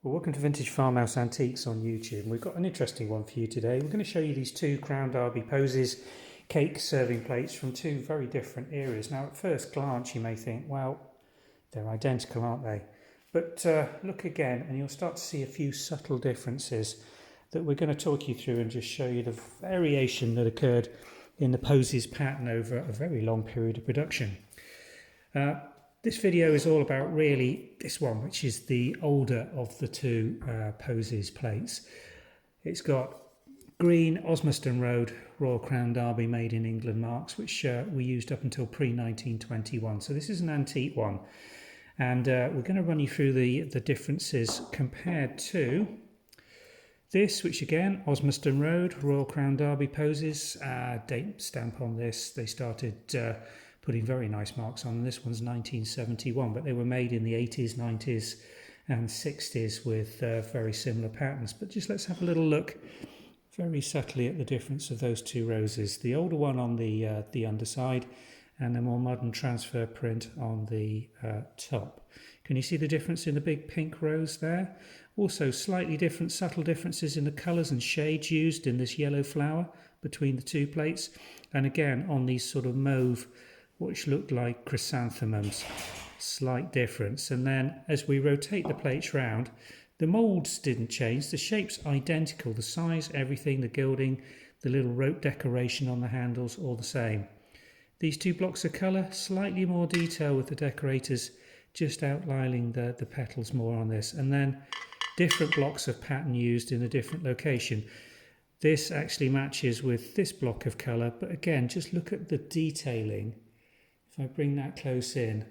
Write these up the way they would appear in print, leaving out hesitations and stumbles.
Well, welcome to Vintage Farmhouse Antiques on YouTube. We've got an interesting one for you today. We're going to show you these two Crown Derby Posies cake serving plates from two very different eras. Now, at first glance, you may think, well, they're identical, aren't they? But look again, and you'll start to see a few subtle differences that we're going to talk you through and just show you the variation that occurred in the Posies pattern over a very long period of production. This video is all about really this one, which is the older of the two Posies plates. It's got green Osmaston Road Royal Crown Derby made in England marks, which we used up until pre-1921. So this is an antique one. And we're going to run you through the differences compared to this, which again, Osmaston Road Royal Crown Derby Posies. Date stamp on this, they started putting very nice marks on. This one's 1971, but they were made in the 80s, 90s and 60s with very similar patterns. But just let's have a little look very subtly at the difference of those two roses. The older one on the underside and the more modern transfer print on the top. Can you see the difference in the big pink rose there? Also slightly different, subtle differences in the colours and shades used in this yellow flower between the two plates. And again, on these sort of mauve, which looked like chrysanthemums, slight difference. And then as we rotate the plates round, the moulds didn't change, the shape's identical, the size, everything, the gilding, the little rope decoration on the handles, all the same. These two blocks of colour, slightly more detail with the decorators just outlining the petals more on this, and then different blocks of pattern used in a different location. This actually matches with this block of colour, but again, just look at the detailing. If I bring that close in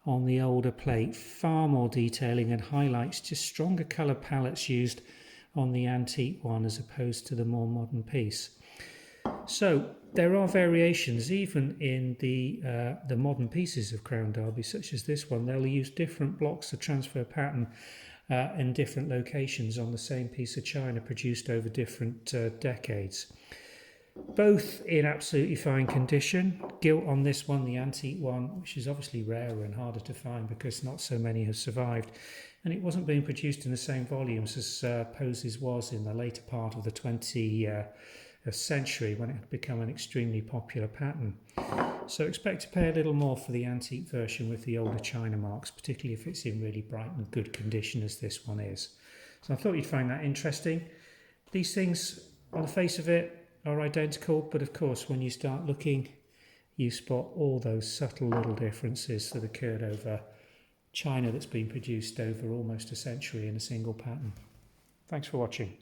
on the older plate, far more detailing and highlights, just stronger colour palettes used on the antique one as opposed to the more modern piece. So there are variations even in the modern pieces of Crown Derby, such as this one. They'll use different blocks of transfer pattern in different locations on the same piece of china produced over different decades. Both in absolutely fine condition. Gilt on this one, the antique one, which is obviously rarer and harder to find because not so many have survived. And it wasn't being produced in the same volumes as Posies was in the later part of the 20th century when it had become an extremely popular pattern. So expect to pay a little more for the antique version with the older china marks, particularly if it's in really bright and good condition as this one is. So I thought you'd find that interesting. These things, on the face of it, are identical, but of course when you start looking you spot all those subtle little differences that occurred over china that's been produced over almost a century in a single pattern. Thanks for watching.